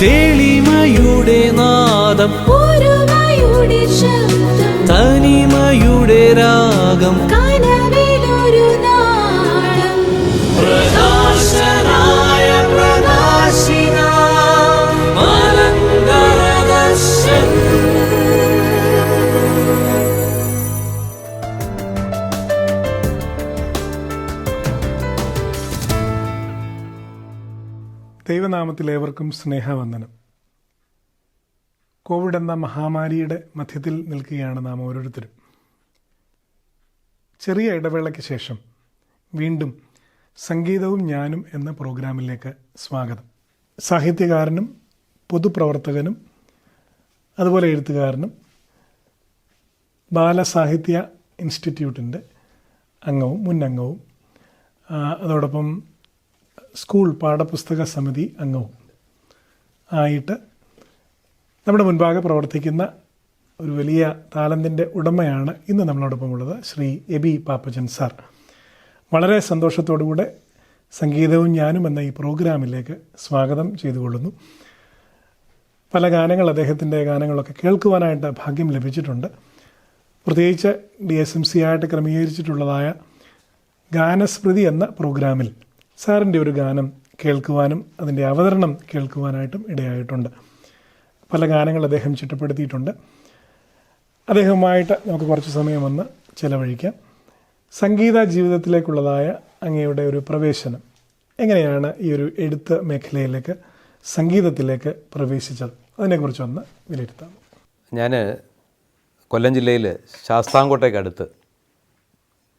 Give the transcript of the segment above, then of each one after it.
തെളിമയുടെ നാദം, ഒരുമയുടെ ശബ്ദം, തനിമയുടെ രാഗം, കനവിലൊരു നാളം. പ്രകാശനായ പ്രകാശിന മലങ്കരദർശൻ. ദൈവനാമത്തിൽ ഏവർക്കും സ്നേഹവന്ദനം. കോവിഡ് എന്ന മഹാമാരിയുടെ മധ്യത്തിൽ നിൽക്കുകയാണ് നാം ഓരോരുത്തരും. ചെറിയ ഇടവേളയ്ക്ക് ശേഷം വീണ്ടും സംഗീതവും ഞാനും എന്ന പ്രോഗ്രാമിലേക്ക് സ്വാഗതം. സാഹിത്യകാരനും പൊതുപ്രവർത്തകനും അതുപോലെ എഴുത്തുകാരനും ബാലസാഹിത്യ ഇൻസ്റ്റിറ്റ്യൂട്ടിൻ്റെ അംഗവും മുൻ അംഗവും അതോടൊപ്പം സ്കൂൾ പാഠപുസ്തക സമിതി അംഗവും ആയിട്ട് നമ്മുടെ മുൻപാകെ പ്രവർത്തിക്കുന്ന ഒരു വലിയ താലന്തിൻ്റെ ഉടമയാണ് ഇന്ന് നമ്മളോടൊപ്പം ഉള്ളത്, ശ്രീ എബി പാപ്പച്ചൻ സാർ. വളരെ സന്തോഷത്തോടുകൂടെ സംഗീതവും ഞാനും എന്ന ഈ പ്രോഗ്രാമിലേക്ക് സ്വാഗതം ചെയ്തുകൊള്ളുന്നു. പല ഗാനങ്ങൾ, അദ്ദേഹത്തിൻ്റെ ഗാനങ്ങളൊക്കെ കേൾക്കുവാനായിട്ട് ഭാഗ്യം ലഭിച്ചിട്ടുണ്ട്. പ്രത്യേകിച്ച് DSMC ആയിട്ട് ക്രമീകരിച്ചിട്ടുള്ളതായ ഗാനസ്മൃതി എന്ന പ്രോഗ്രാമിൽ സാറിൻ്റെ ഒരു ഗാനം കേൾക്കുവാനും അതിൻ്റെ അവതരണം കേൾക്കുവാനായിട്ടും ഇടയായിട്ടുണ്ട്. പല ഗാനങ്ങൾ അദ്ദേഹം ചിട്ടപ്പെടുത്തിയിട്ടുണ്ട്. അദ്ദേഹവുമായിട്ട് നമുക്ക് കുറച്ച് സമയം ഒന്ന് ചിലവഴിക്കാം. സംഗീത ജീവിതത്തിലേക്കുള്ളതായ അങ്ങയുടെ ഒരു പ്രവേശനം എങ്ങനെയാണ്, ഈ ഒരു എഴുത്ത് മേഖലയിലേക്ക് സംഗീതത്തിലേക്ക് പ്രവേശിച്ചത്, അതിനെക്കുറിച്ചൊന്ന് വിലയിരുത്താം. ഞാൻ കൊല്ലം ജില്ലയിൽ ശാസ്താംകോട്ടയ്ക്കടുത്ത്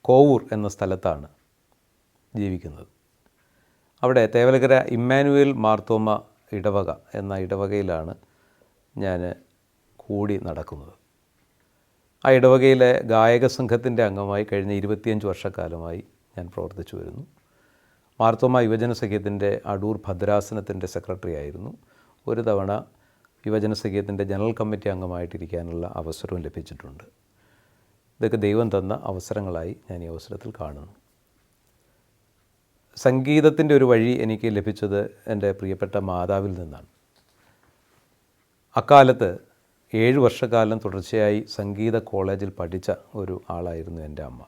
കോവൂർ എന്ന സ്ഥലത്താണ് ജീവിക്കുന്നത്. അവിടെ തേവലക്കര ഇമ്മാനുവേൽ മാർത്തോമ ഇടവക എന്ന ഇടവകയിലാണ് ഞാൻ കൂടി നടക്കുന്നത്. ആ ഇടവകയിലെ ഗായക സംഘത്തിൻ്റെ അംഗമായി കഴിഞ്ഞ 25 വർഷക്കാലമായി ഞാൻ പ്രവർത്തിച്ചു വരുന്നു. മാർത്തോമ യുവജന സഖ്യത്തിൻ്റെ അടൂർ ഭദ്രാസനത്തിൻ്റെ സെക്രട്ടറി ആയിരുന്നു. ഒരു തവണ യുവജന സഖ്യത്തിൻ്റെ ജനറൽ കമ്മിറ്റി അംഗമായിട്ടിരിക്കാനുള്ള അവസരവും ലഭിച്ചിട്ടുണ്ട്. ഇതൊക്കെ ദൈവം തന്ന അവസരങ്ങളായി ഞാൻ ഈ അവസരത്തിൽ കാണുന്നു. സംഗീതത്തിൻ്റെ ഒരു വഴി എനിക്ക് ലഭിച്ചത് എൻ്റെ പ്രിയപ്പെട്ട മാതാവിൽ നിന്നാണ്. അക്കാലത്ത് 7 വർഷക്കാലം തുടർച്ചയായി സംഗീത കോളേജിൽ പഠിച്ച ഒരു ആളായിരുന്നു എൻ്റെ അമ്മ.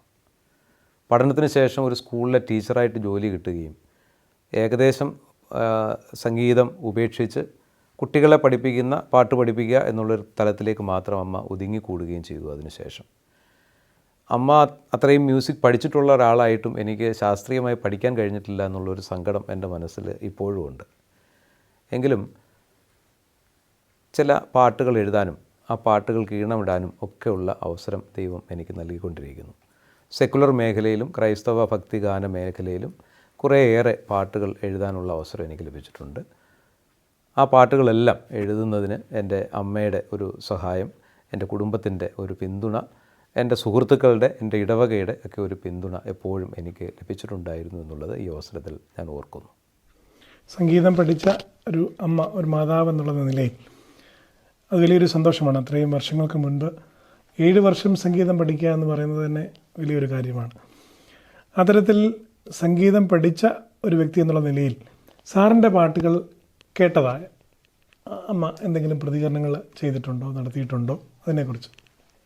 പഠനത്തിന് ശേഷം ഒരു സ്കൂളിലെ ടീച്ചറായിട്ട് ജോലി കിട്ടുകയും ഏകദേശം സംഗീതം ഉപേക്ഷിച്ച് കുട്ടികളെ പഠിപ്പിക്കുന്ന, പാട്ട് പഠിപ്പിക്കുക എന്നുള്ളൊരു തലത്തിലേക്ക് മാത്രം അമ്മ ഒതുങ്ങിക്കൂടുകയും ചെയ്തു. അതിനുശേഷം അമ്മ അത്രയും മ്യൂസിക് പഠിച്ചിട്ടുള്ള ഒരാളായിട്ടും എനിക്ക് ശാസ്ത്രീയമായി പഠിക്കാൻ കഴിഞ്ഞിട്ടില്ല എന്നുള്ളൊരു സങ്കടം എൻ്റെ മനസ്സിൽ ഇപ്പോഴും ഉണ്ട്. എങ്കിലും ചില പാട്ടുകൾ എഴുതാനും ആ പാട്ടുകൾക്ക് ഈണമിടാനും ഒക്കെയുള്ള അവസരം ദൈവം എനിക്ക് നൽകിക്കൊണ്ടിരിക്കുന്നു. സെക്കുലർ മേഖലയിലും ക്രൈസ്തവ ഭക്തിഗാന മേഖലയിലും കുറേയേറെ പാട്ടുകൾ എഴുതാനുള്ള അവസരം എനിക്ക് ലഭിച്ചിട്ടുണ്ട്. ആ പാട്ടുകളെല്ലാം എഴുതുന്നതിന് എൻ്റെ അമ്മയുടെ ഒരു സഹായം, എൻ്റെ കുടുംബത്തിൻ്റെ ഒരു പിന്തുണ, എൻ്റെ സുഹൃത്തുക്കളുടെ, എൻ്റെ ഇടവകയുടെ ഒക്കെ ഒരു പിന്തുണ എപ്പോഴും എനിക്ക് ലഭിച്ചിട്ടുണ്ടായിരുന്നു എന്നുള്ളത് ഈ അവസരത്തിൽ ഞാൻ ഓർക്കുന്നു. സംഗീതം പഠിച്ച ഒരു അമ്മ, ഒരു മാതാവ് എന്നുള്ള നിലയിൽ അത് വലിയൊരു സന്തോഷമാണ്. അത്രയും വർഷങ്ങൾക്ക് മുൻപ് 7 വർഷം സംഗീതം പഠിക്കുക എന്ന് പറയുന്നത് തന്നെ വലിയൊരു കാര്യമാണ്. അത്തരത്തിൽ സംഗീതം പഠിച്ച ഒരു വ്യക്തി എന്നുള്ള നിലയിൽ സാറിൻ്റെ പാട്ടുകൾ കേട്ടതായ അമ്മ എന്തെങ്കിലും പ്രതികരണങ്ങൾ ചെയ്തിട്ടുണ്ടോ, നടത്തിയിട്ടുണ്ടോ? അതിനെക്കുറിച്ച്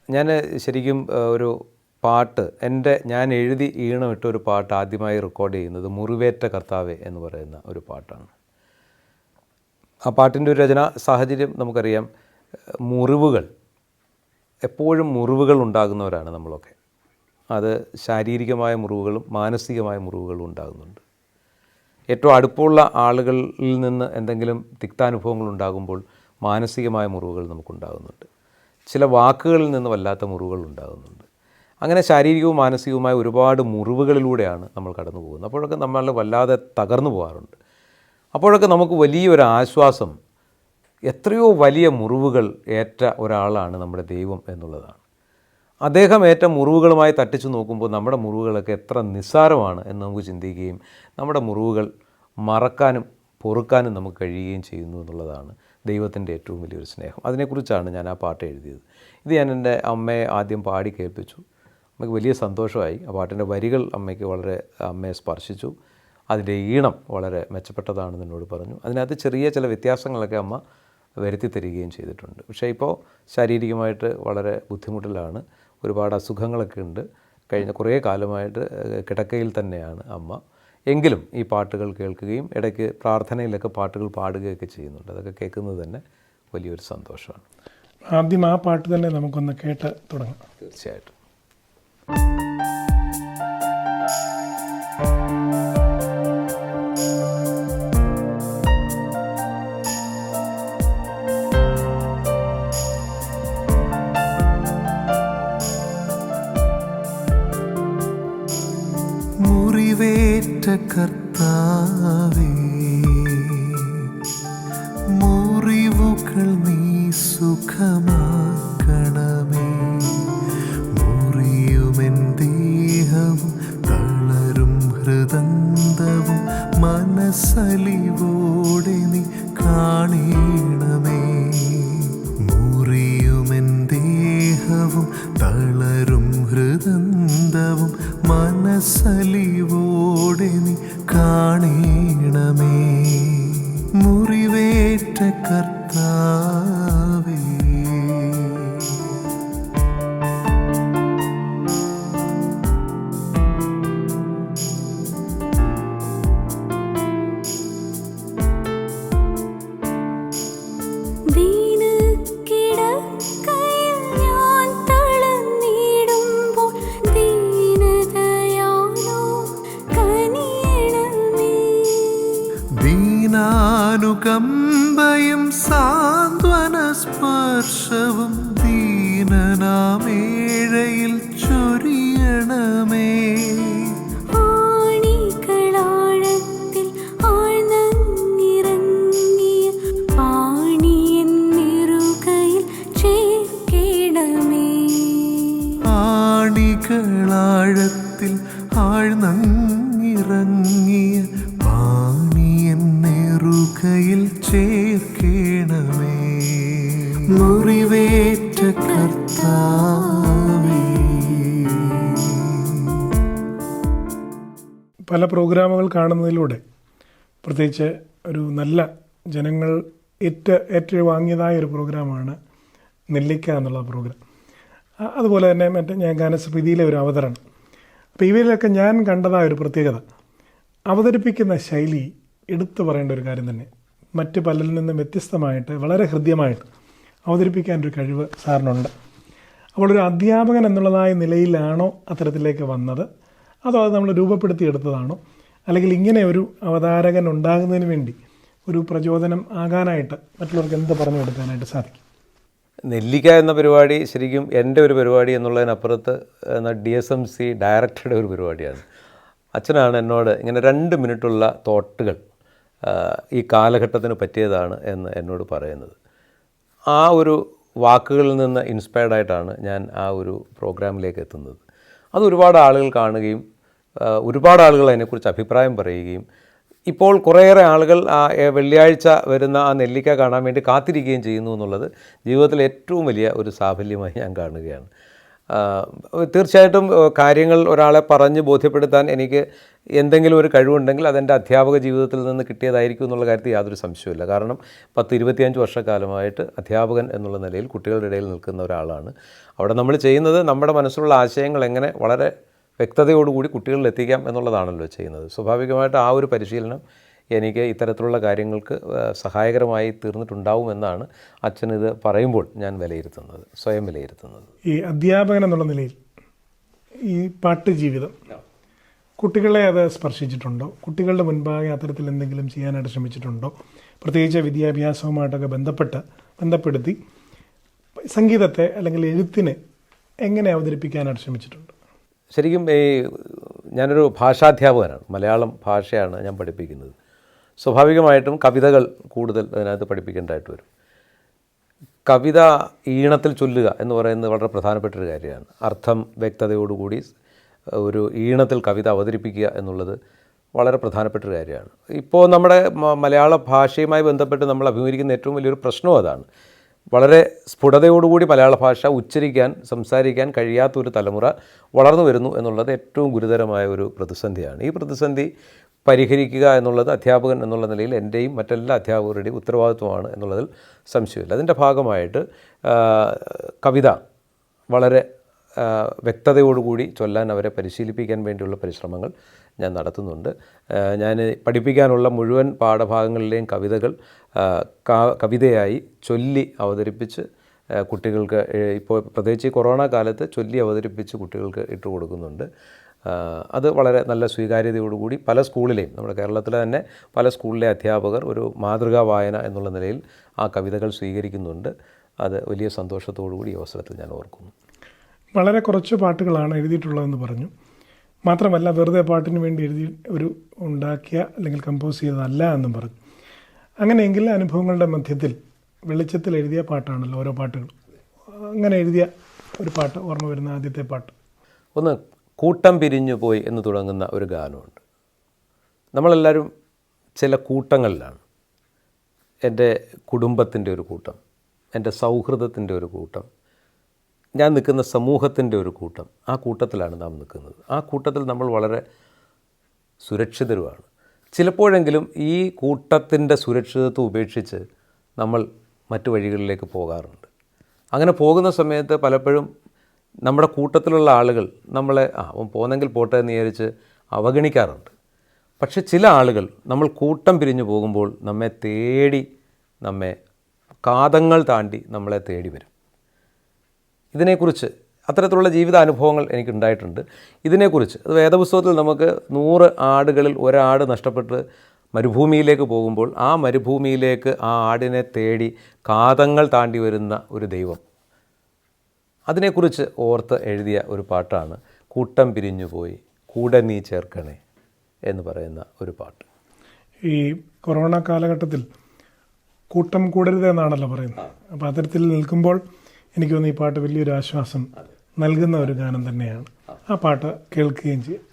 ഞാൻ ശരിക്കും ഒരു പാട്ട്, ഞാൻ എഴുതി ഈണമിട്ട ഒരു പാട്ട് ആദ്യമായി റെക്കോർഡ് ചെയ്യുന്നത് മുറിവേറ്റ കർത്താവേ എന്ന് പറയുന്ന ഒരു പാട്ടാണ്. ആ പാട്ടിൻ്റെ ഒരു രചനാ സാഹചര്യം നമുക്കറിയാം. മുറിവുകൾ, എപ്പോഴും മുറിവുകൾ ഉണ്ടാകുന്നവരാണ് നമ്മളൊക്കെ. അത് ശാരീരികമായ മുറിവുകളും മാനസികമായ മുറിവുകളും ഉണ്ടാകുന്നുണ്ട്. ഏറ്റവും അടുപ്പമുള്ള ആളുകളിൽ നിന്ന് എന്തെങ്കിലും തിക്താനുഭവങ്ങൾ ഉണ്ടാകുമ്പോൾ മാനസികമായ മുറിവുകൾ നമുക്കുണ്ടാകുന്നുണ്ട്. ചില വാക്കുകളിൽ നിന്ന് വല്ലാത്ത മുറിവുകൾ ഉണ്ടാകുന്നുണ്ട്. അങ്ങനെ ശാരീരികവും മാനസികവുമായ ഒരുപാട് മുറിവുകളിലൂടെയാണ് നമ്മൾ കടന്നു പോകുന്നത്. അപ്പോഴൊക്കെ നമ്മൾ വല്ലാതെ തകർന്നു പോകാറുണ്ട്. അപ്പോഴൊക്കെ നമുക്ക് വലിയൊരു ആശ്വാസം, എത്രയോ വലിയ മുറിവുകൾ ഏറ്റ ഒരാളാണ് നമ്മുടെ ദൈവം എന്നുള്ളതാണ്. അദ്ദേഹം ഏറ്റ മുറിവുകളുമായി തട്ടിച്ചു നോക്കുമ്പോൾ നമ്മുടെ മുറിവുകളൊക്കെ എത്ര നിസ്സാരമാണ് എന്ന് നമുക്ക് ചിന്തിക്കുകയും നമ്മുടെ മുറിവുകൾ മറക്കാനും പൊറുക്കാനും നമുക്ക് കഴിയുകയും ചെയ്യുന്നു എന്നുള്ളതാണ് ദൈവത്തിൻ്റെ ഏറ്റവും വലിയൊരു സ്നേഹം. അതിനെക്കുറിച്ചാണ് ഞാൻ ആ പാട്ട് എഴുതിയത്. ഇത് ഞാൻ എൻ്റെ അമ്മയെ ആദ്യം പാടി കേൾപ്പിച്ചു. നമുക്ക് വലിയ സന്തോഷമായി. ആ പാട്ടിൻ്റെ വരികൾ അമ്മയെ സ്പർശിച്ചു. അതിൻ്റെ ഈണം വളരെ മെച്ചപ്പെട്ടതാണെന്ന് എന്നോട് പറഞ്ഞു. അതിനകത്ത് ചെറിയ ചില വ്യത്യാസങ്ങളൊക്കെ അമ്മ വരുത്തി തരികയും ചെയ്തിട്ടുണ്ട്. പക്ഷേ ഇപ്പോൾ ശാരീരികമായിട്ട് വളരെ ബുദ്ധിമുട്ടിലാണ്, ഒരുപാട് അസുഖങ്ങളൊക്കെ ഉണ്ട്. കഴിഞ്ഞ കുറേ കാലമായിട്ട് കിടക്കയിൽ തന്നെയാണ് അമ്മ. എങ്കിലും ഈ പാട്ടുകൾ കേൾക്കുകയും ഇടയ്ക്ക് പ്രാർത്ഥനയിലൊക്കെ പാട്ടുകൾ പാടുകയൊക്കെ ചെയ്യുന്നുണ്ട്. അതൊക്കെ കേൾക്കുന്നത് തന്നെ വലിയൊരു സന്തോഷമാണ്. ആദ്യം ആ പാട്ട് തന്നെ നമുക്കൊന്ന് കേട്ട് തുടങ്ങാം. തീർച്ചയായിട്ടും. മുറിവേറ്റ കർത്താവേ, മുറിവുകൾ നീ സുഖമാക്കണമേ. മുറിയുമെൻ ദേഹവും തളരും ഹൃദന്തവും മനസ്സലിവോടെ നീ കാണണമേ. മുറിയുമെൻ ദേഹവും തളരും ഹൃദന്തവും മനസ്സലിവോടെ നീ കാണണമേ. മുറിവേറ്റ കർത്താവേ, ദീനക്കിടക്കയിൽ ഞാൻ തളർന്നിടുമ്പോൾ ദീനദയാലോ കനിയണമേ. ദീനാനുകമ്പയും സാന്ത്വന സ്പർശവും ദീനനാമേഴയിൽ ചൊരിയണമേ. ആണികളാഴത്തിൽ ആഴ്ന്നിറങ്ങിയ പാണിയൻ നെറുകയിൽ ചേർക്കണമേ. ആണികളാഴത്തിൽ ആഴ്ന്നിറങ്ങിയ പാണിയൻ നെറുകയിൽ ചേർക്കണമേ. മുറിവേറ്റ കർത്താവേ. പല പ്രോഗ്രാമുകൾ കാണുന്നതിലൂടെ, പ്രത്യേകിച്ച് ഒരു നല്ല ജനങ്ങൾ ഏറ്റുവാങ്ങിയതായ ഒരു പ്രോഗ്രാമാണ് നെല്ലിക്ക എന്നുള്ള പ്രോഗ്രാം. അതുപോലെ തന്നെ ഞാൻ ഗാനസ്മൃതിയിലെ ഒരു അവതരണം. അപ്പോൾ ഇവയിലൊക്കെ ഞാൻ കണ്ടതായ ഒരു പ്രത്യേകത, അവതരിപ്പിക്കുന്ന ശൈലി എടുത്തു പറയേണ്ട ഒരു കാര്യം തന്നെ. മറ്റ് പലരിൽ നിന്നും വ്യത്യസ്തമായിട്ട് വളരെ ഹൃദ്യമായിട്ട് അവതരിപ്പിക്കാനൊരു കഴിവ് സാറിനുണ്ട്. അപ്പോൾ ഒരു അധ്യാപകൻ എന്നുള്ളതായ നിലയിലാണോ അത്തരത്തിലേക്ക് വന്നത്, അതോ അത് നമ്മൾ രൂപപ്പെടുത്തിയെടുത്തതാണോ, അല്ലെങ്കിൽ ഇങ്ങനെ ഒരു അവതാരകൻ ഉണ്ടാകുന്നതിന് വേണ്ടി ഒരു പ്രചോദനം ആകാനായിട്ട് മറ്റുള്ളവർക്ക് എന്ത് പറഞ്ഞു കൊടുക്കാനായിട്ട് സാധിക്കും? നെല്ലിക്ക എന്ന പരിപാടി ശരിക്കും എൻ്റെ ഒരു പരിപാടി എന്നുള്ളതിനപ്പുറത്ത് DSMC ഡയറക്ടറുടെ ഒരു പരിപാടിയാണ്. അച്ഛനാണ് എന്നോട് ഇങ്ങനെ 2 മിനിറ്റുള്ള തോട്ടുകൾ ഈ കാലഘട്ടത്തിന് പറ്റിയതാണ് എന്ന് എന്നോട് പറയുന്നത്. ആ ഒരു വാക്കുകളിൽ നിന്ന് ഇൻസ്പയർഡായിട്ടാണ് ഞാൻ ആ ഒരു പ്രോഗ്രാമിലേക്ക് എത്തുന്നത്. അത് ഒരുപാട് ആളുകൾ കാണുകയും ഒരുപാട് ആളുകൾ അതിനെക്കുറിച്ച് അഭിപ്രായം പറയുകയും ഇപ്പോൾ കുറേയേറെ ആളുകൾ ആ വെള്ളിയാഴ്ച വരുന്ന ആ നെല്ലിക്ക കാണാൻ വേണ്ടി കാത്തിരിക്കുകയും ചെയ്യുന്നു എന്നുള്ളത് ജീവിതത്തിലെ ഏറ്റവും വലിയ ഒരു സാഫല്യമായി ഞാൻ കാണുകയാണ്. തീർച്ചയായിട്ടും കാര്യങ്ങൾ ഒരാളെ പറഞ്ഞ് ബോധ്യപ്പെടുത്താൻ എനിക്ക് എന്തെങ്കിലും ഒരു കഴിവുണ്ടെങ്കിൽ അതെൻ്റെ അധ്യാപക ജീവിതത്തിൽ നിന്ന് കിട്ടിയതായിരിക്കും എന്നുള്ള കാര്യത്തിൽ യാതൊരു സംശയവുമില്ല. കാരണം 10-25 വർഷക്കാലമായിട്ട് അധ്യാപകൻ എന്നുള്ള നിലയിൽ കുട്ടികളുടെ ഇടയിൽ നിൽക്കുന്ന ഒരാളാണ്. അവിടെ നമ്മൾ ചെയ്യുന്നത് നമ്മുടെ മനസ്സിലുള്ള ആശയങ്ങൾ എങ്ങനെ വളരെ വ്യക്തതയോടുകൂടി കുട്ടികളിൽ എത്തിക്കാം എന്നുള്ളതാണല്ലോ ചെയ്യുന്നത്. സ്വാഭാവികമായിട്ട് ആ ഒരു പരിശീലനം എനിക്ക് ഇത്തരത്തിലുള്ള കാര്യങ്ങൾക്ക് സഹായകരമായി തീർന്നിട്ടുണ്ടാവുമെന്നാണ് അച്ഛനിത് പറയുമ്പോൾ ഞാൻ സ്വയം വിലയിരുത്തുന്നത്. ഈ അധ്യാപകൻ എന്നുള്ള നിലയിൽ ഈ പാട്ട് ജീവിതം കുട്ടികളെ അത് സ്പർശിച്ചിട്ടുണ്ടോ? കുട്ടികളുടെ മുൻപാകെ അത്തരത്തിൽ എന്തെങ്കിലും ചെയ്യാനായിട്ട് ശ്രമിച്ചിട്ടുണ്ടോ? പ്രത്യേകിച്ച് വിദ്യാഭ്യാസവുമായിട്ടൊക്കെ ബന്ധപ്പെടുത്തി സംഗീതത്തെ അല്ലെങ്കിൽ എഴുത്തിനെ എങ്ങനെ അവതരിപ്പിക്കാനായിട്ട് ശ്രമിച്ചിട്ടുണ്ട്? ശരിക്കും ഞാനൊരു ഭാഷാധ്യാപകനാണ്. മലയാളം ഭാഷയാണ് ഞാൻ പഠിപ്പിക്കുന്നത്. സ്വാഭാവികമായിട്ടും കവിതകൾ കൂടുതൽ അതിനകത്ത് പഠിപ്പിക്കേണ്ടതായിട്ട് വരും. കവിത ഈണത്തിൽ ചൊല്ലുക എന്ന് പറയുന്നത് വളരെ പ്രധാനപ്പെട്ടൊരു കാര്യമാണ്. അർത്ഥം വ്യക്തതയോടുകൂടി ഒരു ഈണത്തിൽ കവിത അവതരിപ്പിക്കുക എന്നുള്ളത് വളരെ പ്രധാനപ്പെട്ടൊരു കാര്യമാണ്. ഇപ്പോൾ നമ്മുടെ മലയാള ഭാഷയുമായി ബന്ധപ്പെട്ട് നമ്മൾ അഭിമുഖീകരിക്കുന്ന ഏറ്റവും വലിയൊരു പ്രശ്നവും അതാണ്. വളരെ സ്ഫുടതയോടുകൂടി മലയാള ഭാഷ ഉച്ചരിക്കാൻ സംസാരിക്കാൻ കഴിയാത്തൊരു തലമുറ വളർന്നു വരുന്നു എന്നുള്ളത് ഏറ്റവും ഗുരുതരമായ ഒരു പ്രതിസന്ധിയാണ്. ഈ പ്രതിസന്ധി പരിഹരിക്കുക എന്നുള്ളത് അധ്യാപകൻ എന്നുള്ള നിലയിൽ എൻ്റെയും മറ്റെല്ലാ അധ്യാപകരുടെയും ഉത്തരവാദിത്വമാണ് എന്നുള്ളതിൽ സംശയമില്ല. അതിൻ്റെ ഭാഗമായിട്ട് കവിത വളരെ വ്യക്തതയോടുകൂടി ചൊല്ലാൻ അവരെ പരിശീലിപ്പിക്കാൻ വേണ്ടിയുള്ള പരിശ്രമങ്ങൾ ഞാൻ നടത്തുന്നുണ്ട്. ഞാൻ പഠിപ്പിക്കാനുള്ള മുഴുവൻ പാഠഭാഗങ്ങളിലെയും കവിതകൾ കവിതയായി ചൊല്ലി അവതരിപ്പിച്ച് കുട്ടികൾക്ക് ഇപ്പോൾ പ്രത്യേകിച്ച് കൊറോണ കാലത്ത് ചൊല്ലി അവതരിപ്പിച്ച് കുട്ടികൾക്ക് ഇട്ട് കൊടുക്കുന്നുണ്ട്. അത് വളരെ നല്ല സ്വീകാര്യതയോടുകൂടി പല സ്കൂളിലെയും നമ്മുടെ കേരളത്തിലെ തന്നെ പല സ്കൂളിലെ അധ്യാപകർ ഒരു മാതൃകാ വായന എന്നുള്ള നിലയിൽ ആ കവിതകൾ സ്വീകരിക്കുന്നുണ്ട്. അത് വലിയ സന്തോഷത്തോടുകൂടി ഈ അവസരത്തിൽ ഞാൻ ഓർക്കുന്നു. വളരെ കുറച്ച് പാട്ടുകളാണ് എഴുതിയിട്ടുള്ളതെന്ന് പറഞ്ഞു. മാത്രമല്ല വെറുതെ പാട്ടിന് വേണ്ടി ഉണ്ടാക്കിയ അല്ലെങ്കിൽ കമ്പോസ് ചെയ്തതല്ല എന്നും പറഞ്ഞു. അങ്ങനെയെങ്കിൽ അനുഭവങ്ങളുടെ മധ്യത്തിൽ വെളിച്ചത്തിൽ എഴുതിയ പാട്ടാണല്ലോ ഓരോ പാട്ടുകൾ. അങ്ങനെ എഴുതിയ ഒരു പാട്ട് ഓർമ്മ വരുന്ന ആദ്യത്തെ പാട്ട് ഒന്ന് കൂട്ടം പിരിഞ്ഞു പോയി എന്ന് തുടങ്ങുന്ന ഒരു ഗാനമുണ്ട്. നമ്മളെല്ലാവരും ചില കൂട്ടങ്ങളിലാണ്. എൻ്റെ കുടുംബത്തിൻ്റെ ഒരു കൂട്ടം, എൻ്റെ സൗഹൃദത്തിൻ്റെ ഒരു കൂട്ടം, ഞാൻ നിൽക്കുന്ന സമൂഹത്തിൻ്റെ ഒരു കൂട്ടം. ആ കൂട്ടത്തിലാണ് നാം നിൽക്കുന്നത്. ആ കൂട്ടത്തിൽ നമ്മൾ വളരെ സുരക്ഷിതരുമാണ്. ചിലപ്പോഴെങ്കിലും ഈ കൂട്ടത്തിൻ്റെ സുരക്ഷിതത്വം ഉപേക്ഷിച്ച് നമ്മൾ മറ്റു വഴികളിലേക്ക് പോകാറുണ്ട്. അങ്ങനെ പോകുന്ന സമയത്ത് പലപ്പോഴും നമ്മുടെ കൂട്ടത്തിലുള്ള ആളുകൾ നമ്മളെ അവൻ പോന്നെങ്കിൽ പോട്ടെ എന്ന് വിചാരിച്ച് അവഗണിക്കാറുണ്ട്. പക്ഷെ ചില ആളുകൾ നമ്മൾ കൂട്ടം പിരിഞ്ഞു പോകുമ്പോൾ നമ്മെ തേടി, നമ്മെ കാതങ്ങൾ താണ്ടി നമ്മളെ തേടി വരും. ഇതിനെക്കുറിച്ച് അത്തരത്തിലുള്ള ജീവിതാനുഭവങ്ങൾ എനിക്കുണ്ടായിട്ടുണ്ട്. ഇതിനെക്കുറിച്ച് അത് വേദപുസ്തകത്തിൽ നമുക്ക് 100 ആടുകളിൽ ഒരാട് നഷ്ടപ്പെട്ട് മരുഭൂമിയിലേക്ക് പോകുമ്പോൾ ആ മരുഭൂമിയിലേക്ക് ആ ആടിനെ തേടി കാതങ്ങൾ താണ്ടി വരുന്ന ഒരു ദൈവം, അതിനെക്കുറിച്ച് ഓർത്ത് എഴുതിയ ഒരു പാട്ടാണ് കൂട്ടം പിരിഞ്ഞു പോയി കൂടെ നീ ചേർക്കണേ എന്ന് പറയുന്ന ഒരു പാട്ട്. ഈ കൊറോണ കാലഘട്ടത്തിൽ കൂട്ടം കൂടരുത് എന്നാണല്ലോ പറയുന്നത്. അപ്പോൾ അത്തരത്തിൽ നിൽക്കുമ്പോൾ എനിക്ക് തോന്നുന്നു ഈ പാട്ട് വലിയൊരു ആശ്വാസം നൽകുന്ന ഒരു ഗാനം തന്നെയാണ്. ആ പാട്ട് കേൾക്കുകയും ചെയ്യും.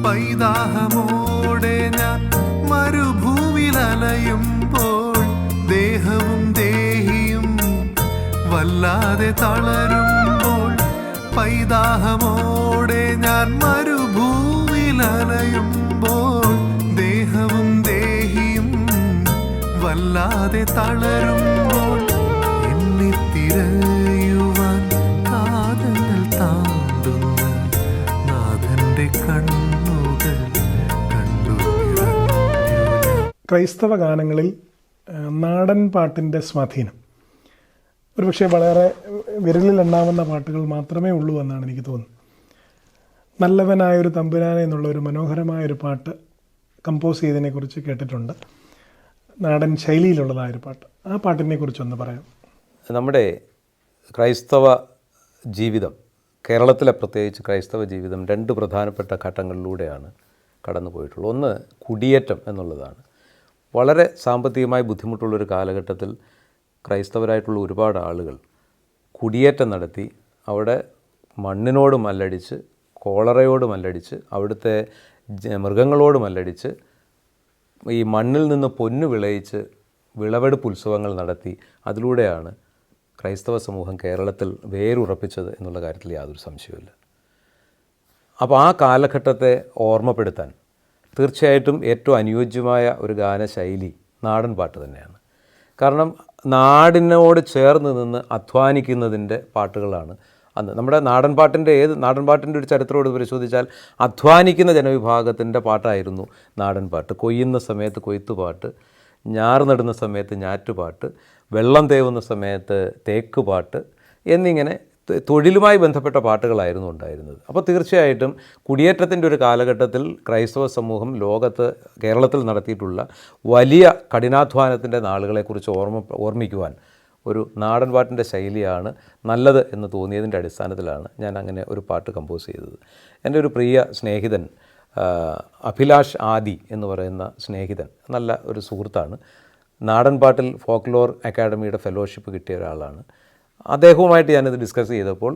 പൈതാഹമോടെ ഞാൻ മരുഭൂവിലലയുമ്പോൾ ദേഹവും ദേഹിയും വല്ലാതെ തളരുമ്പോൾ, പൈതാഹമോടെ ഞാൻ മരുഭൂവിലലയുമ്പോൾ ദേഹവും ദേഹിയും വല്ലാതെ തളരുമ്പോൾ, എന്നെ തിരയുവാൻ കാതങ്ങൾ താണ്ടുന്ന നാഥന്റെ കണ്ണുകൾ കണ്ടു. ക്രൈസ്തവ ഗാനങ്ങളിൽ നാടൻ പാട്ടിൻ്റെ സ്വാധീനം ഒരുപക്ഷെ വളരെ വിരലിൽ എണ്ണാവുന്ന പാട്ടുകൾ മാത്രമേ ഉള്ളൂ എന്നാണ് എനിക്ക് തോന്നുന്നത്. നല്ലവനായൊരു തമ്പുരാനെ എന്നുള്ള ഒരു മനോഹരമായൊരു പാട്ട് കമ്പോസ് ചെയ്തതിനെക്കുറിച്ച് കേട്ടിട്ടുണ്ട്. നാടൻ ശൈലിയിലുള്ളതായൊരു പാട്ട്. ആ പാട്ടിനെ കുറിച്ചൊന്ന് പറയാം. നമ്മുടെ ക്രൈസ്തവ ജീവിതം കേരളത്തിലെ പ്രത്യേകിച്ച് ക്രൈസ്തവ ജീവിതം 2 പ്രധാനപ്പെട്ട ഘട്ടങ്ങളിലൂടെയാണ് കടന്നു പോയിട്ടുള്ളത്. ഒന്ന് കുടിയേറ്റം എന്നുള്ളതാണ്. വളരെ സാമ്പത്തികമായി ബുദ്ധിമുട്ടുള്ളൊരു കാലഘട്ടത്തിൽ ക്രൈസ്തവരായിട്ടുള്ള ഒരുപാട് ആളുകൾ കുടിയേറ്റം നടത്തി അവിടെ മണ്ണിനോട് മല്ലടിച്ച്, കോളറയോട് മല്ലടിച്ച്, അവിടുത്തെ മൃഗങ്ങളോട് മല്ലടിച്ച്, ഈ മണ്ണിൽ നിന്ന് പൊന്നു വിളയിച്ച് വിളവെടുപ്പ് ഉത്സവങ്ങൾ നടത്തി അതിലൂടെയാണ് ക്രൈസ്തവ സമൂഹം കേരളത്തിൽ വേരുറപ്പിച്ചത് എന്നുള്ള കാര്യത്തിൽ യാതൊരു സംശയവുമില്ല. അപ്പോൾ ആ കാലഘട്ടത്തെ ഓർമ്മപ്പെടുത്താൻ തീർച്ചയായിട്ടും ഏറ്റവും അനുയോജ്യമായ ഒരു ഗാനശൈലി നാടൻ പാട്ട് തന്നെയാണ്. കാരണം നാടിനോട് ചേർന്ന് നിന്ന് അധ്വാനിക്കുന്നതിൻ്റെ പാട്ടുകളാണ് അന്ന്. നമ്മുടെ നാടൻ പാട്ടിൻ്റെ ഒരു ചരിത്രത്തോട് പരിശോധിച്ചാൽ അധ്വാനിക്കുന്ന ജനവിഭാഗത്തിൻ്റെ പാട്ടായിരുന്നു നാടൻ പാട്ട്. കൊയ്യുന്ന സമയത്ത് കൊയ്ത്തുപാട്ട്, ഞാറ് നടുന്ന സമയത്ത് ഞാറ്റുപാട്ട്, വെള്ളം തേവുന്ന സമയത്ത് തേക്കുപാട്ട് എന്നിങ്ങനെ തൊഴിലുമായി ബന്ധപ്പെട്ട പാട്ടുകളായിരുന്നു ഉണ്ടായിരുന്നത്. അപ്പോൾ തീർച്ചയായിട്ടും കുടിയേറ്റത്തിൻ്റെ ഒരു കാലഘട്ടത്തിൽ ക്രൈസ്തവ സമൂഹം കേരളത്തിൽ നടത്തിയിട്ടുള്ള വലിയ കഠിനാധ്വാനത്തിൻ്റെ നാളുകളെക്കുറിച്ച് ഓർമ്മിക്കുവാൻ ഒരു നാടൻ പാട്ടിൻ്റെ ശൈലിയാണ് നല്ലത് എന്ന് തോന്നിയതിൻ്റെ അടിസ്ഥാനത്തിലാണ് ഞാൻ അങ്ങനെ ഒരു പാട്ട് കമ്പോസ് ചെയ്തത്. എൻ്റെ ഒരു പ്രിയ സ്നേഹിതൻ അഭിലാഷ് ആദി എന്ന് പറയുന്ന സ്നേഹിതൻ നല്ല ഒരു സുഹൃത്താണ്. നാടൻ പാട്ടിൽ ഫോക്ലോർ അക്കാഡമിയുടെ ഫെലോഷിപ്പ് കിട്ടിയ ഒരാളാണ്. അദ്ദേഹവുമായിട്ട് ഞാനിത് ഡിസ്കസ് ചെയ്തപ്പോൾ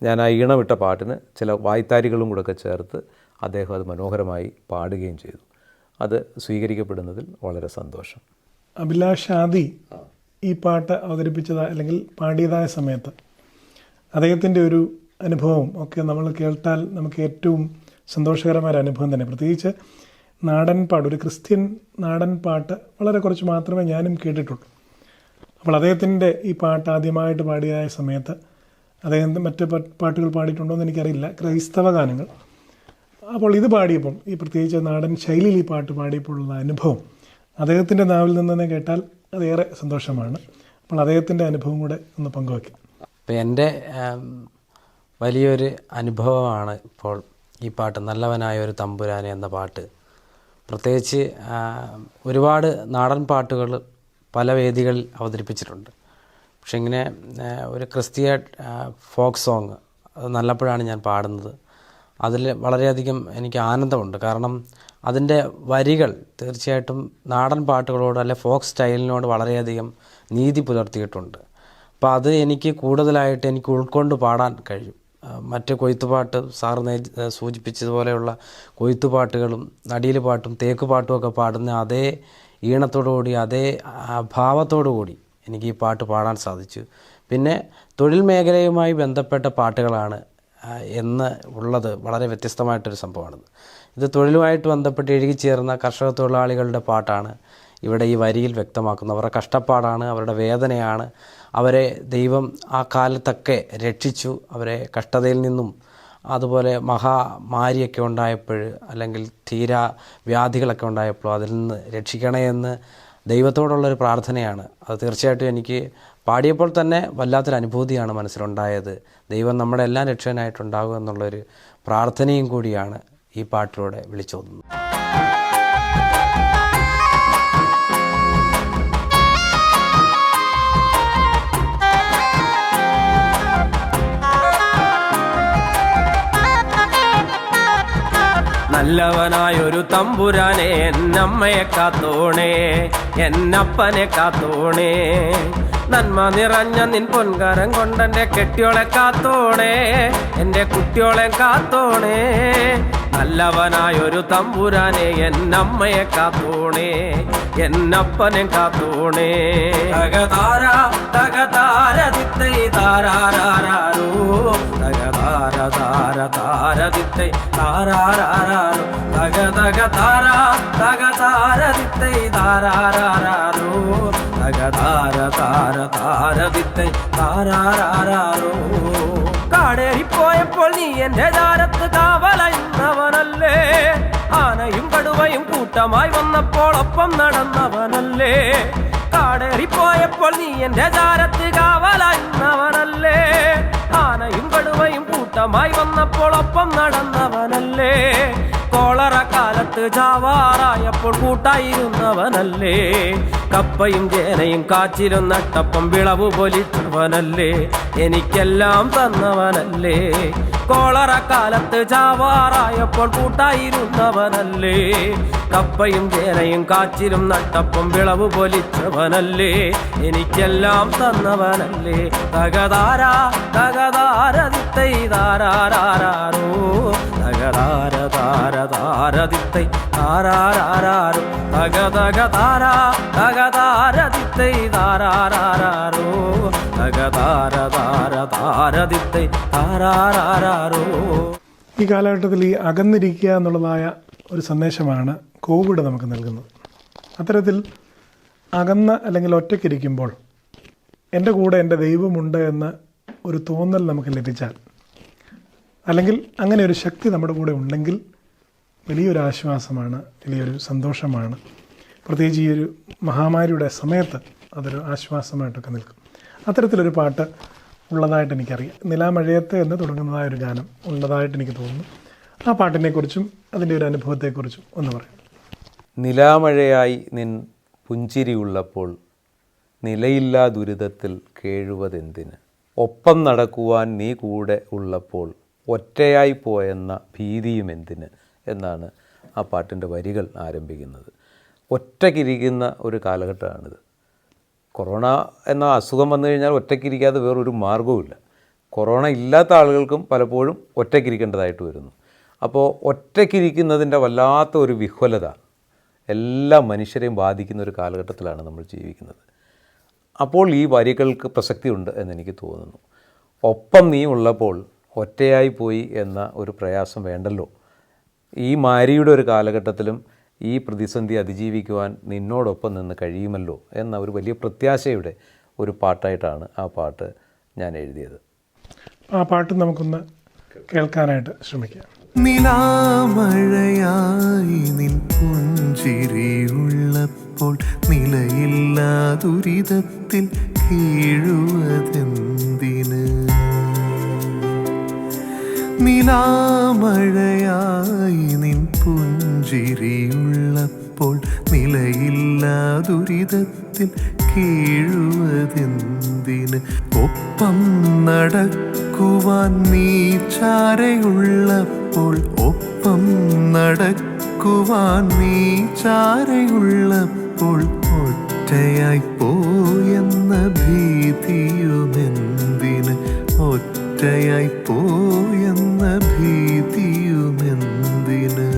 ഞാൻ ആ ഈണമിട്ട പാട്ടിന് ചില വായ്ത്താരികളും കൂടെയൊക്കെ ചേർത്ത് അദ്ദേഹം അത് മനോഹരമായി പാടുകയും ചെയ്തു. അത് സ്വീകരിക്കപ്പെടുന്നതിൽ വളരെ സന്തോഷം. അഭിലാഷ് ആദി ഈ പാട്ട് അവതരിപ്പിച്ചത് അല്ലെങ്കിൽ പാടിയതായ സമയത്ത് അദ്ദേഹത്തിൻ്റെ ഒരു അനുഭവം ഒക്കെ നമ്മൾ കേട്ടാൽ നമുക്ക് ഏറ്റവും സന്തോഷകരമായ ഒരു അനുഭവം തന്നെ. പ്രത്യേകിച്ച് നാടൻ പാട്ട്, ഒരു ക്രിസ്ത്യൻ നാടൻ പാട്ട് വളരെ കുറച്ച് മാത്രമേ ഞാനും കേട്ടിട്ടുള്ളൂ. അപ്പോൾ അദ്ദേഹത്തിൻ്റെ ഈ പാട്ട് ആദ്യമായിട്ട് പാടിയതായ സമയത്ത് അദ്ദേഹം മറ്റ് പാട്ടുകൾ പാടിയിട്ടുണ്ടോ എന്ന് എനിക്കറിയില്ല, ക്രൈസ്തവ ഗാനങ്ങൾ. അപ്പോൾ ഇത് പാടിയപ്പം ഈ പ്രത്യേകിച്ച് നാടൻ ശൈലിയിൽ ഈ പാട്ട് പാടിയപ്പോഴുള്ള അനുഭവം അദ്ദേഹത്തിൻ്റെ നാവിൽ നിന്ന് തന്നെ കേട്ടാൽ അതേറെ സന്തോഷമാണ്. അപ്പോൾ അദ്ദേഹത്തിൻ്റെ അനുഭവം കൂടെ ഒന്ന് പങ്കുവയ്ക്കും. അപ്പോൾ എൻ്റെ വലിയൊരു അനുഭവമാണ് ഇപ്പോൾ ഈ പാട്ട്, നല്ലവനായ ഒരു തമ്പുരാനെ എന്ന പാട്ട്. പ്രത്യേകിച്ച് ഒരുപാട് നാടൻ പാട്ടുകൾ പല വേദികളിൽ അവതരിപ്പിച്ചിട്ടുണ്ട്. പക്ഷെ ഇങ്ങനെ ഒരു ക്രിസ്തീയ ഫോക്ക് സോങ് അത് നല്ലപ്പോഴാണ് ഞാൻ പാടുന്നത്. അതിൽ വളരെയധികം എനിക്ക് ആനന്ദമുണ്ട്. കാരണം അതിൻ്റെ വരികൾ തീർച്ചയായിട്ടും നാടൻ പാട്ടുകളോട് അല്ലെ ഫോക്ക് സ്റ്റൈലിനോട് വളരെയധികം നീതി പുലർത്തിയിട്ടുണ്ട്. അപ്പോൾ അത് എനിക്ക് കൂടുതലായിട്ട് എനിക്ക് ഉൾക്കൊണ്ട് പാടാൻ കഴിയും. മറ്റ് കൊയ്ത്തുപാട്ട് സാറ് സൂചിപ്പിച്ചതുപോലെയുള്ള കൊയ്ത്തുപാട്ടുകളും നടിയിൽ പാട്ടും തേക്കുപാട്ടും ഒക്കെ പാടുന്ന അതേ ഈണത്തോടുകൂടി അതേ ഭാവത്തോടു കൂടി എനിക്ക് ഈ പാട്ട് പാടാൻ സാധിച്ചു. പിന്നെ തൊഴിൽ മേഖലയുമായി ബന്ധപ്പെട്ട പാട്ടുകളാണ് എന്ന് ഉള്ളത് വളരെ വ്യത്യസ്തമായിട്ടൊരു സംഭവമാണിത്. ഇത് തൊഴിലുമായിട്ട് ബന്ധപ്പെട്ട് ഇഴുകിച്ചേർന്ന കർഷക തൊഴിലാളികളുടെ പാട്ടാണ് ഇവിടെ ഈ വരിയിൽ വ്യക്തമാക്കുന്നത്. അവരുടെ കഷ്ടപ്പാടാണ്, അവരുടെ വേദനയാണ്. അവരെ ദൈവം ആ കാലത്തൊക്കെ രക്ഷിച്ചു. അവരെ കഷ്ടതയിൽ നിന്നും അതുപോലെ മഹാമാരിയൊക്കെ ഉണ്ടായപ്പോൾ അല്ലെങ്കിൽ തീരാ വ്യാധികളൊക്കെ ഉണ്ടായപ്പോൾ അതിൽ നിന്ന് രക്ഷിക്കണേ എന്ന് ദൈവത്തോടുള്ളൊരു പ്രാർത്ഥനയാണ്. അത് തീർച്ചയായിട്ടും എനിക്ക് പാടിയപ്പോൾ തന്നെ വല്ലാത്തൊരു അനുഭൂതിയാണ് മനസ്സിലുണ്ടായത്. ദൈവം നമ്മുടെ എല്ലാം രക്ഷകനായിട്ടുണ്ടാകും എന്നുള്ളൊരു പ്രാർത്ഥനയും കൂടിയാണ് ഈ പാട്ടിലൂടെ വിളിച്ചോതുന്നത്. നല്ലവനായൊരു തമ്പുരാനെ എന്നമ്മയെ കാത്തോണേ, എന്നപ്പനെ കാത്തോണേ. നന്മ നിറഞ്ഞ നിൻ പൊൻകരം കൊണ്ടെൻ്റെ കെട്ടിയോളെ കാത്തോണേ, എൻ്റെ കുട്ടിയോളെ കാത്തോണേ. നല്ലവനായൊരു തമ്പുരാനെ എന്നമ്മയെ കാത്തോണേ, എന്നപ്പനെ കാത്തോണേ. തകതാര തകതാര ദിത്തൈ താരാരാരോ, തകതാര താര താര ദിത്തൈ താരാരാരോ, തക തക താര തക താര ദിത്തൈ താരാരാരോ, തകതാര താര താര ദിത്തൈ താരാരാരോ. കാടേറിപ്പോയപ്പോൾ നീ എൻ്റെ ചാരത്ത് കാവലയുന്നവനല്ലേ, ആനയും കടുവയും കൂട്ടമായി വന്നപ്പോൾ ഒപ്പം നടന്നവനല്ലേ. കാടേറിപ്പോയപ്പോൾ നീ എൻ്റെ ചാരത്ത് കാവലയുന്നവനല്ലേ, ആനയും കടുവയും കൂട്ടമായി വന്നപ്പോൾ ഒപ്പം നടന്നവനല്ലേ. കോളറ കാലത്ത് കാലത്ത് ചാവാറായപ്പോൾ കൂട്ടായിരുന്നവനല്ലേ കപ്പയും ചേനയും കാച്ചിലും നട്ടപ്പം വിളവ് പൊലിച്ചവനല്ലേ എനിക്കെല്ലാം തന്നവനല്ലേ കോളറ കാലത്ത് ചാവാറായപ്പോൾ കൂട്ടായിരുന്നവനല്ലേ കപ്പയും ചേനയും കാച്ചിലും നട്ടപ്പം വിളവ് പൊലിച്ചവനല്ലേ എനിക്കെല്ലാം തന്നവനല്ലേ തകതാര തകതാരതിത്തൈ താരാരാരോ തകതാര താര താരതിത്തൈ താരാരാരോ തകതകതാര തകതാരതിത്തൈ താരാരാരോ തകതാര താര താരതിത്തൈ താരാരാരോ. ഈ കാലഘട്ടത്തിൽ ഈ അകന്നിരിക്കുക എന്നുള്ളതായ ഒരു സന്ദേശമാണ് കോവിഡ് നമുക്ക് നൽകുന്നത്. അത്തരത്തിൽ അകന്ന് അല്ലെങ്കിൽ ഒറ്റയ്ക്കിരിക്കുമ്പോൾ എൻ്റെ കൂടെ എൻ്റെ ദൈവമുണ്ട് എന്ന ഒരു തോന്നൽ നമുക്ക് ലഭിച്ചാൽ, അല്ലെങ്കിൽ അങ്ങനെ ഒരു ശക്തി നമ്മുടെ കൂടെ ഉണ്ടെങ്കിൽ വലിയൊരു ആശ്വാസമാണ്, വലിയൊരു സന്തോഷമാണ്. പ്രത്യേകിച്ച് ഈ ഒരു മഹാമാരിയുടെ സമയത്ത് അതൊരു ആശ്വാസമായിട്ടൊക്കെ നിൽക്കും. അത്തരത്തിലൊരു പാട്ട് ഉള്ളതായിട്ട് എനിക്കറിയാം. നിലാമഴയത്ത് എന്ന് തുടങ്ങുന്നതായൊരു ഗാനം ഉള്ളതായിട്ട് എനിക്ക് തോന്നുന്നു. ആ പാട്ടിനെക്കുറിച്ചും അതിൻ്റെ ഒരു അനുഭവത്തെക്കുറിച്ചും ഒന്ന് പറയാം. നിലാമഴയായി നിൻ പുഞ്ചിരിയുള്ളപ്പോൾ നിലയില്ലാ ദുരിതത്തിൽ കേഴുവതെന്തിന്, ഒപ്പം നടക്കുവാൻ നീ കൂടെ ഉള്ളപ്പോൾ ഒറ്റയായി പോയെന്ന ഭീതിയും എന്തിന് എന്നാണ് ആ പാട്ടിൻ്റെ വരികൾ ആരംഭിക്കുന്നത്. ഒറ്റയ്ക്കിരിക്കുന്ന ഒരു കാലഘട്ടമാണിത്. കൊറോണ എന്ന അസുഖം വന്നു കഴിഞ്ഞാൽ ഒറ്റയ്ക്കിരിക്കാതെ വേറൊരു മാർഗവുമില്ല. കൊറോണ ഇല്ലാത്ത ആളുകൾക്കും പലപ്പോഴും ഒറ്റയ്ക്കിരിക്കേണ്ടതായിട്ട് വരുന്നു. അപ്പോൾ ഒറ്റയ്ക്കിരിക്കുന്നതിൻ്റെ വല്ലാത്ത ഒരു വിഹ്വലത എല്ലാ മനുഷ്യരെയും ബാധിക്കുന്ന ഒരു കാലഘട്ടത്തിലാണ് നമ്മൾ ജീവിക്കുന്നത്. അപ്പോൾ ഈ വരികൾക്ക് പ്രസക്തിയുണ്ട് എന്നെനിക്ക് തോന്നുന്നു. ഒപ്പം നീ ഉള്ളപ്പോൾ ഒറ്റയായി പോയി എന്ന ഒരു പ്രയാസം വേണ്ടല്ലോ. ഈ മാരിയുടെ ഒരു കാലഘട്ടത്തിലും ഈ പ്രതിസന്ധി അതിജീവിക്കുവാൻ നിന്നോടൊപ്പം നിന്ന് കഴിയുമല്ലോ എന്ന ഒരു വലിയ പ്രത്യാശയുടെ ഒരു പാട്ടായിട്ടാണ് ആ പാട്ട് ഞാൻ എഴുതിയത്. ആ പാട്ട് നമുക്കൊന്ന് കേൾക്കാനായിട്ട് ശ്രമിക്കാം. നിലാമഴയായി നിൻ പുഞ്ചിരിയുള്ളപ്പോൾ നിലയില്ലാ ദുരിതത്തിൽ കീഴുവതെന്തിന്, നിലാമഴയായി നിൻ പുഞ്ചിരിയുള്ളപ്പോൾ നിലയില്ലാ ദുരിതത്തിൽ കീഴുവതെന്തിന്, ഒപ്പം നടക്കുവാൻ നീ ചാരയുള്ളപ്പോൾ, ഒപ്പം നടക്കുവാൻ നീ ചാരയുള്ളപ്പോൾ ഒറ്റയായി പോയെന്ന ഭീതിയുമെന്തിന്, ഒറ്റയായി പോയെന്ന ഭീതിയുമെന്തിന്.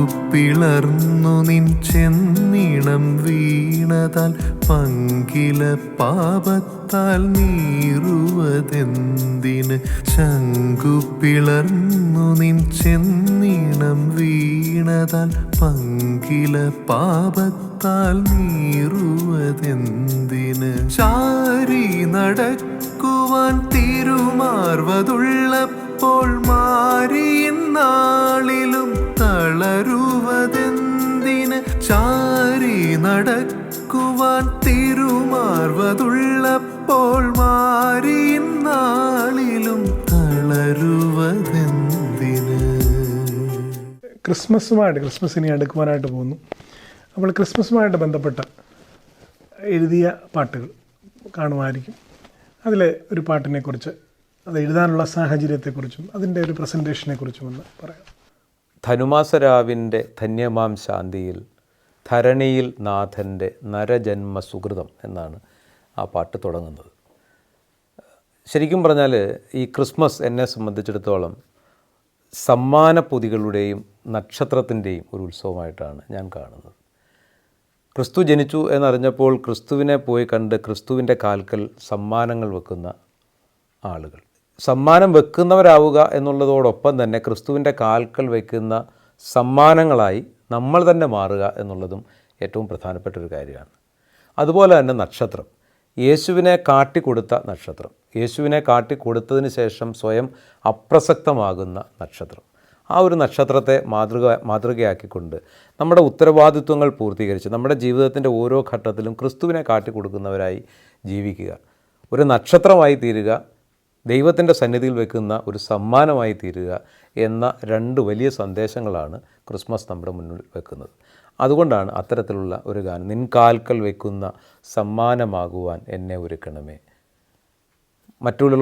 ചങ്കുപിളർന്നു നിൻ ചെന്നിണം വീണതാൽ പങ്കില പാപത്താൽ നീറുവതെന്തിന്, ചങ്കുപിളർന്നു നിൻ ചെന്നിണം വീണതാൽ പങ്കില പാപത്താൽ നീറുവതെന്തിന്, ചാരി നടക്കുവാൻ തിരുമാർവതുള്ളപ്പോൾ മാരിയിൻ നാളിലും തളരുവതെന്തിന്, ചാരി നടക്കുവാൻ തിരുമാർവതുള്ളപ്പോൾ മാരിയിൻ നാളിലും തളരുവതെന്തിന്. ക്രിസ്മസ് ഇനി അടുക്കുവാനായിട്ട് പോകുന്നു. അപ്പോൾ ക്രിസ്മസുമായിട്ട് ബന്ധപ്പെട്ട എഴുതിയ പാട്ടുകൾ കാണുമായിരിക്കും. അതിലെ ഒരു പാട്ടിനെക്കുറിച്ച്, അത് എഴുതാനുള്ള സാഹചര്യത്തെക്കുറിച്ചും അതിൻ്റെ ഒരു പ്രസൻറ്റേഷനെക്കുറിച്ചും ഒന്ന് പറയാം. ധനുമാസരാവിൻ്റെ ധന്യമാം ശാന്തിയിൽ ധരണിയിൽ നാഥൻ്റെ നരജന്മ സുഹൃതം എന്നാണ് ആ പാട്ട് തുടങ്ങുന്നത്. ശരിക്കും പറഞ്ഞാൽ ഈ ക്രിസ്മസ് എന്നെ സംബന്ധിച്ചിടത്തോളം സമ്മാനപ്പൊതികളുടെയും നക്ഷത്രത്തിൻ്റെയും ഒരു ഉത്സവമായിട്ടാണ് ഞാൻ കാണുന്നത്. ക്രിസ്തു ജനിച്ചു എന്നറിഞ്ഞപ്പോൾ ക്രിസ്തുവിനെ പോയി കണ്ട് ക്രിസ്തുവിൻ്റെ കാൽക്കൽ സമ്മാനങ്ങൾ വെക്കുന്ന ആളുകൾ, സമ്മാനം വെക്കുന്നവരാവുക എന്നുള്ളതോടൊപ്പം തന്നെ ക്രിസ്തുവിൻ്റെ കാൽക്കൽ വയ്ക്കുന്ന സമ്മാനങ്ങളായി നമ്മൾ തന്നെ മാറുക എന്നുള്ളതും ഏറ്റവും പ്രധാനപ്പെട്ട ഒരു കാര്യമാണ്. അതുപോലെ തന്നെ നക്ഷത്രം, യേശുവിനെ കാട്ടിക്കൊടുത്ത നക്ഷത്രം, യേശുവിനെ കാട്ടിക്കൊടുത്തതിന് ശേഷം സ്വയം അപ്രസക്തമാകുന്ന നക്ഷത്രം, ആ ഒരു നക്ഷത്രത്തെ മാതൃകയാക്കിക്കൊണ്ട് നമ്മുടെ ഉത്തരവാദിത്വങ്ങൾ പൂർത്തീകരിച്ച് നമ്മുടെ ജീവിതത്തിൻ്റെ ഓരോ ഘട്ടത്തിലും ക്രിസ്തുവിനെ കാട്ടിക്കൊടുക്കുന്നവരായി ജീവിക്കുക, ഒരു നക്ഷത്രമായി തീരുക, ദൈവത്തിൻ്റെ സന്നിധിയിൽ വെക്കുന്ന ഒരു സമ്മാനമായി തീരുക എന്ന 2 വലിയ സന്ദേശങ്ങളാണ് ക്രിസ്മസ് നമ്മുടെ മുന്നിൽ വെക്കുന്നത്. അതുകൊണ്ടാണ് അത്തരത്തിലുള്ള ഒരു ഗാനം, നിൻ കാൽക്കൽ വെക്കുന്ന സമ്മാനമാകുവാൻ എന്നെ ഒരുക്കണമേ. മറ്റുള്ള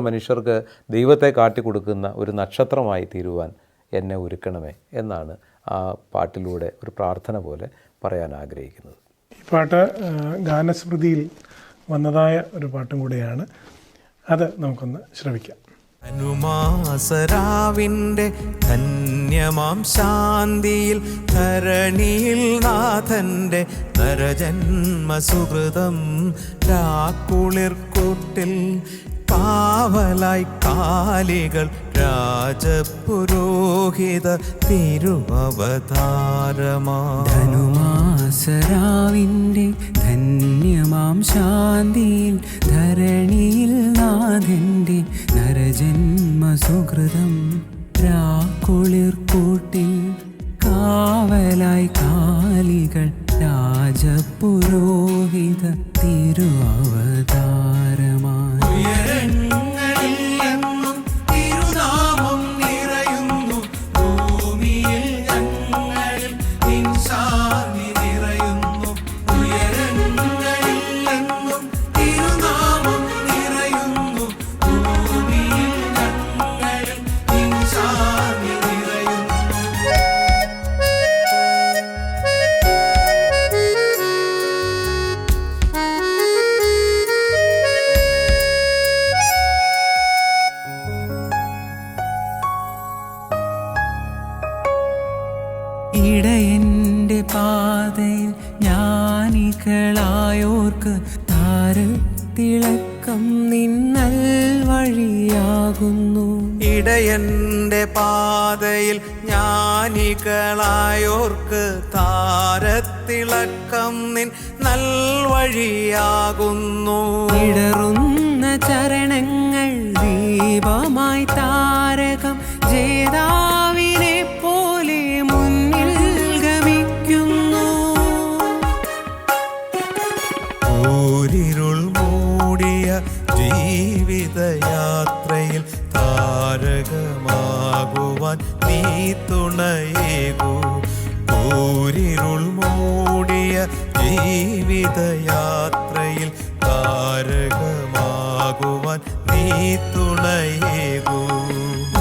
മനുഷ്യർക്ക് ദൈവത്തെ കാട്ടിക്കൊടുക്കുന്ന ഒരു നക്ഷത്രമായി തീരുവാൻ എന്നെ ഒരുക്കണമേ എന്നാണ് ആ പാട്ടിലൂടെ ഒരു പ്രാർത്ഥന പോലെ പറയാൻ ആഗ്രഹിക്കുന്നത്. ഈ പാട്ട് ഗാനസ്മൃതിയിൽ വന്നതായ ഒരു പാട്ടും കൂടെയാണ്. അത് നമുക്കൊന്ന് ശ്രവിക്കാം. അനുമാസരാവിൻ്റെ ധന്യമാം ശാന്തിയിൽ ധരണിയിൽ നാഥൻ്റെ നരജന്മസുഹൃതം രാക്കുളിർക്കൂട്ടിൽ കാവലായി കാലികൾ രാജപുരോഹിത തിരുവവതാരമാ. ധനുമാസരാവിൻ്റെ ധന്യമാം ശാന്തിയിൽ ധരണിയിൽ നാഥൻ്റെ നരജന്മസുഹൃതം രാക്കുളിർക്കൂട്ടിൽ കാവലായി കാലികൾ രാജപുരോഹിത തിരുവവതാരമാ. ഉയരങ്ങളിൽ എന്നും തിരുനാമം നിറയുന്നു, ഭൂമിയിൽ ഞങ്ങളിൽ നിൻ ശാന്തി നിറയുന്നു. ഉയരങ്ങളിൽ എന്നും തിരുനാമം നിറയുന്നു, ഭൂമിയിൽ ഞങ്ങളിൽ നിൻ ശാന്തി നിറയുന്നു. ഇടയൻ്റെ പാതയിൽ ജ്ഞാനികളായോർക്ക് താരത്തിളക്കം നിന്നൽ വഴിയാകുന്നു. ഇടയൻ്റെ പാതയിൽ ജ്ഞാനികളായോർക്ക് താരത്തിളക്കം നിൻ നൽവഴിയാകുന്നു. ഇടറുന്ന ചരണങ്ങൾ ദീപമായി താരകം ജേതാവിനെ പോലെ മുന്നിൽ ഗമിക്കുന്നു. ഊരിരുൾ മൂടിയ ജീവിതയാത്രയിൽ താരകമാകുവാൻ നീ തുണയേകൂ. ഊരിരുൾ മൂടിയ ജീവിതയാത്രയിൽ താരകമാകുവാൻ നീ തുണയേകൂ.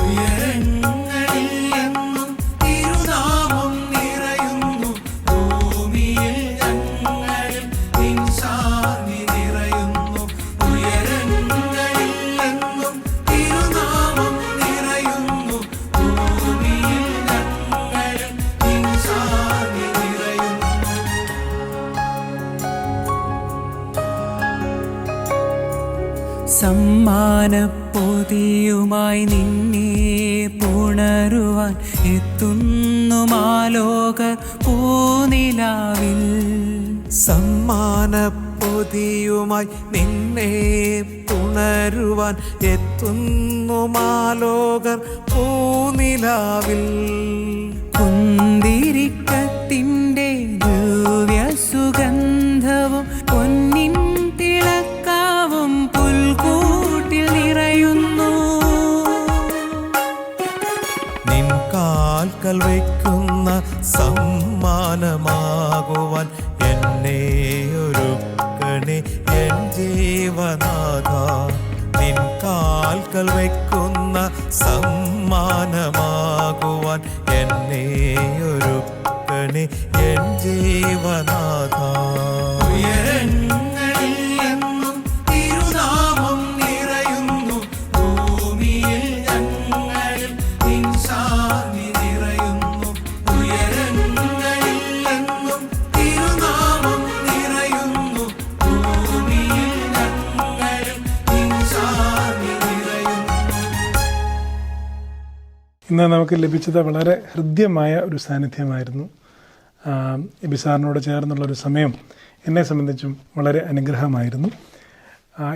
ഉയരങ്ങളിൽ എന്നും തിരുനാമം നിറയുന്നു, ഭൂമിയിൽ ഞങ്ങളിൽ നിൻ ശാന്തി നിറയുന്നു. ഉയരങ്ങളിൽ എന്നും തിരുനാമം നിറയുന്നു, ഭൂമിയിൽ ഞങ്ങളിൽ നിൻ ശാന്തി നിറയുന്നു. സമ്മാനപ്പൊതിയുമായി നിന്നെ പുണരുവാൻ എത്തുന്നു മാലോകർ പൂനിലാവിൽ. സമ്മാനപ്പൊതിയുമായി നിന്നെ പുണരുവാൻ എത്തുന്നു മാലോകർ പൂനിലാവിൽ. കുന്തിരിക്കത്തിൻ്റെ ദിവ്യസുഗന്ധവും പൊന്നിൻ തിളക്കാവും പുൽക്കൂട്ടിൽ നിറയുന്നു. നിൻ കാൽക്കൽ വയ്ക്കുന്ന സമ്മാനമാകുവാൻ എന്നെ ഒരുക്കണേ എൻ ജീവനാഥ. നിൻ കാൽക്കൽ വയ്ക്കുന്ന സമ്മാനമാകുവാൻ എന്നെ ഒരുക്കണേ എൻ ജീവനാഥ. ഉയരങ്ങളിൽ എന്നും തിരുനാമം നിറയുന്നു, ഭൂമിയിൽ ഞങ്ങളിൽ നിൻ ശാന്തി നിറയുന്നു. ഉയരങ്ങളിൽ എന്നും തിരുനാമം നിറയുന്നു, ഭൂമിയിൽ ഞങ്ങളിൽ നിൻ ശാന്തി നിറയുന്നു. ഇന്ന് നമുക്ക് ലഭിച്ചത് വളരെ ഹൃദ്യമായ ഒരു സാന്നിധ്യമായിരുന്നു. എബിസാറിനോട് ചേർന്നുള്ളൊരു സമയം എന്നെ സംബന്ധിച്ചും വളരെ അനുഗ്രഹമായിരുന്നു.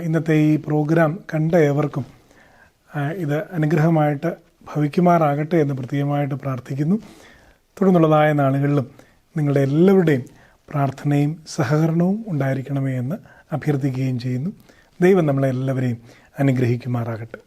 ഇന്നത്തെ ഈ പ്രോഗ്രാം കണ്ട ഏവർക്കും ഇത് അനുഗ്രഹമായിട്ട് ഭവിക്കുമാറാകട്ടെ എന്ന് പ്രത്യേകമായിട്ട് പ്രാർത്ഥിക്കുന്നു. തുടർന്നുള്ളതായ നാളുകളിലും നിങ്ങളുടെ എല്ലാവരുടെയും പ്രാർത്ഥനയും സഹകരണവും ഉണ്ടായിരിക്കണമേ എന്ന് അഭ്യർത്ഥിക്കുകയും ചെയ്യുന്നു. ദൈവം നമ്മളെ എല്ലാവരെയും അനുഗ്രഹിക്കുമാറാകട്ടെ.